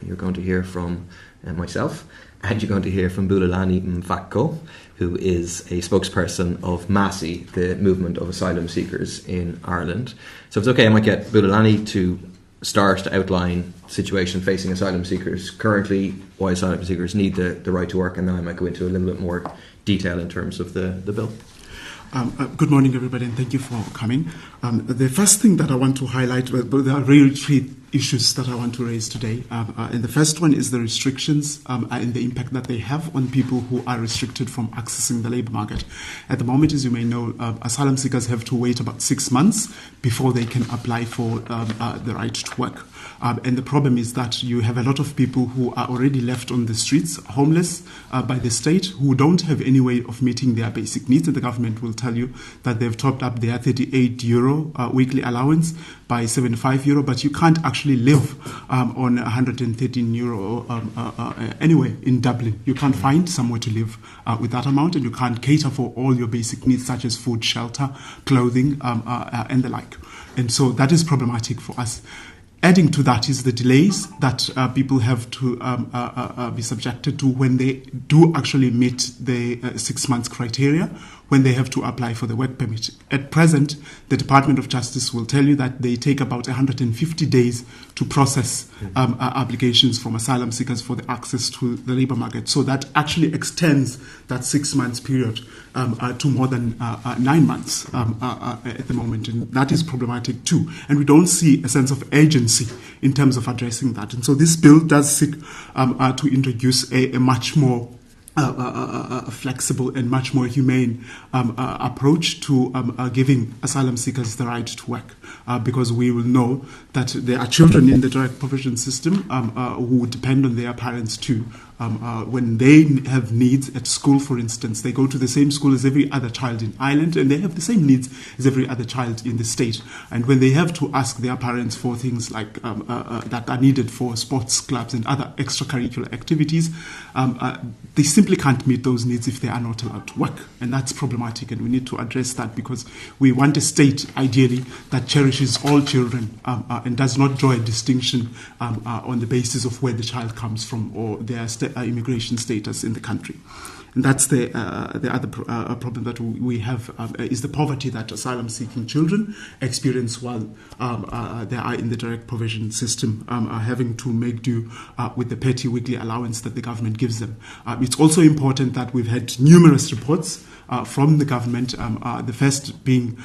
You're going to hear from myself, and you're going to hear from Bulelani Mfako, who is a spokesperson of MASI, the Movement of Asylum Seekers in Ireland. So if it's okay, I might get Bulelani to start to outline the situation facing asylum seekers currently, why asylum seekers need the right to work, and then I might go into a little bit more detail in terms of the bill. Good morning, everybody, and thank you for coming. The first thing that I want to highlight, there are really three issues that I want to raise today. And the first one is the restrictions and the impact that they have on people who are restricted from accessing the labour market. At the moment, as you may know, asylum seekers have to wait about 6 months before they can apply for the right to work. And the problem is that you have a lot of people who are already left on the streets, homeless by the state, who don't have any way of meeting their basic needs. And the government will tell you that they've topped up their €38 weekly allowance by €75, but you can't actually live on €113 anyway in Dublin. You can't find somewhere to live with that amount, and you can't cater for all your basic needs such as food, shelter, clothing, and the like. And so that is problematic for us. Adding to that is the delays that people have to be subjected to when they do actually meet the 6 months criteria, when they have to apply for the work permit. At present, the Department of Justice will tell you that they take about 150 days to process applications from asylum seekers for the access to the labour market. So that actually extends that 6 months period to more than 9 months at the moment. And that is problematic too. And we don't see a sense of urgency in terms of addressing that. And so this bill does seek to introduce a much more flexible and much more humane approach to giving asylum seekers the right to work, because we will know that there are children in the direct provision system who depend on their parents too. When they have needs at school, for instance, they go to the same school as every other child in Ireland, and they have the same needs as every other child in the state. And when they have to ask their parents for things like that are needed for sports clubs and other extracurricular activities, they simply can't meet those needs if they are not allowed to work. And that's problematic, and we need to address that, because we want a state, ideally, that cherishes all children and does not draw a distinction on the basis of where the child comes from or their immigration status in the country. And that's the other problem that we have is the poverty that asylum-seeking children experience while they are in the direct provision system, having to make do with the petty weekly allowance that the government gives them. It's also important that we've had numerous reports from the government, the first being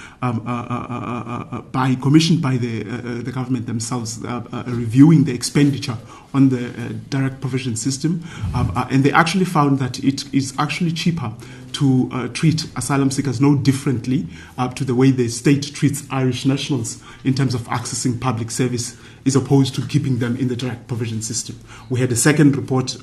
commissioned by the government themselves, reviewing the expenditure on the direct provision system, and they actually found that it is actually cheaper to treat asylum seekers no differently to the way the state treats Irish nationals in terms of accessing public service, as opposed to keeping them in the direct provision system. We had a second report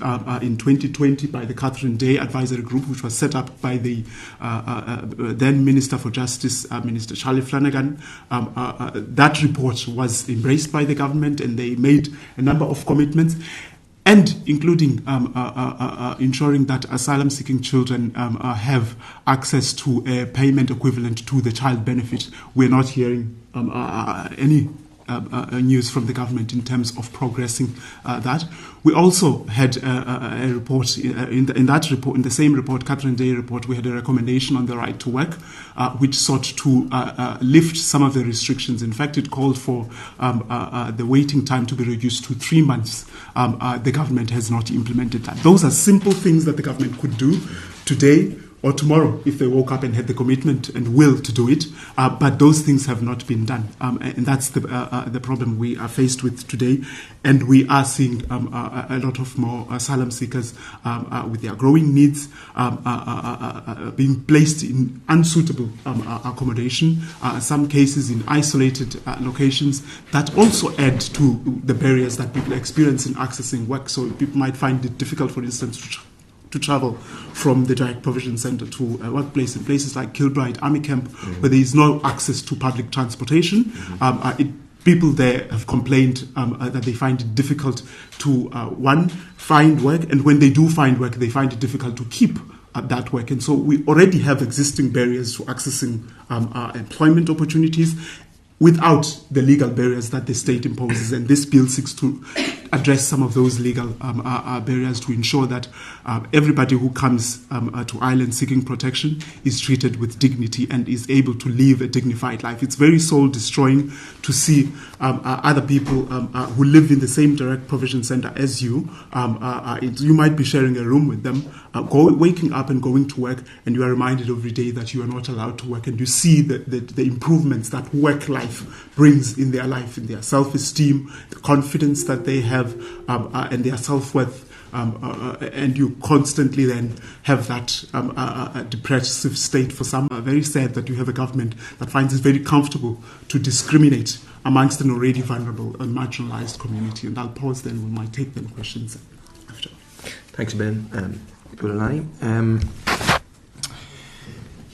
in 2020 by the Catherine Day Advisory Group, which was set up by the then Minister for Justice, Minister Charlie Flanagan. That report was embraced by the government, and they made a number of commitments, and including ensuring that asylum-seeking children have access to a payment equivalent to the child benefit. We're not hearing any news from the government in terms of progressing that. We also had a report in that report, in the same report, Catherine Day report. We had a recommendation on the right to work, which sought to lift some of the restrictions. In fact, it called for the waiting time to be reduced to 3 months. The government has not implemented that. Those are simple things that the government could do today or tomorrow if they woke up and had the commitment and will to do it, but those things have not been done, and that's the problem we are faced with today. And we are seeing a lot of more asylum seekers with their growing needs being placed in unsuitable accommodation, some cases in isolated locations that also add to the barriers that people experience in accessing work. So people might find it difficult, for instance, to travel from the direct provision centre to a workplace in places like Kilbride Army Camp, where there is no access to public transportation. People there have complained that they find it difficult to, find work, and when they do find work, they find it difficult to keep that work. And so we already have existing barriers to accessing employment opportunities without the legal barriers that the state imposes. And this bill seeks to address some of those legal barriers to ensure that everybody who comes to Ireland seeking protection is treated with dignity and is able to live a dignified life. It's very soul-destroying to see other people who live in the same direct provision centre as you. You might be sharing a room with them, waking up and going to work, and you are reminded every day that you are not allowed to work, and you see the improvements that work life brings in their life, in their self-esteem, the confidence that they have, and their self-worth. And you constantly then have that depressive state for some. Very sad that you have a government that finds it very comfortable to discriminate amongst an already vulnerable and marginalised community. And I'll pause then. We might take them questions after. Thanks, Ben. Bulelani.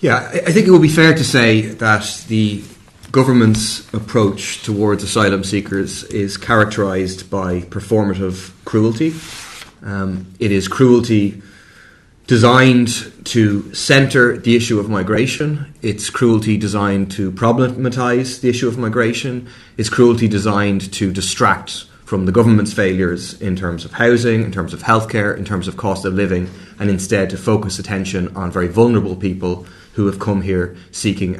I think it would be fair to say that the government's approach towards asylum seekers is characterised by performative cruelty. It is cruelty designed to centre the issue of migration. It's cruelty designed to problematise the issue of migration. It's cruelty designed to distract from the government's failures in terms of housing, in terms of healthcare, in terms of cost of living, and instead to focus attention on very vulnerable people who have come here seeking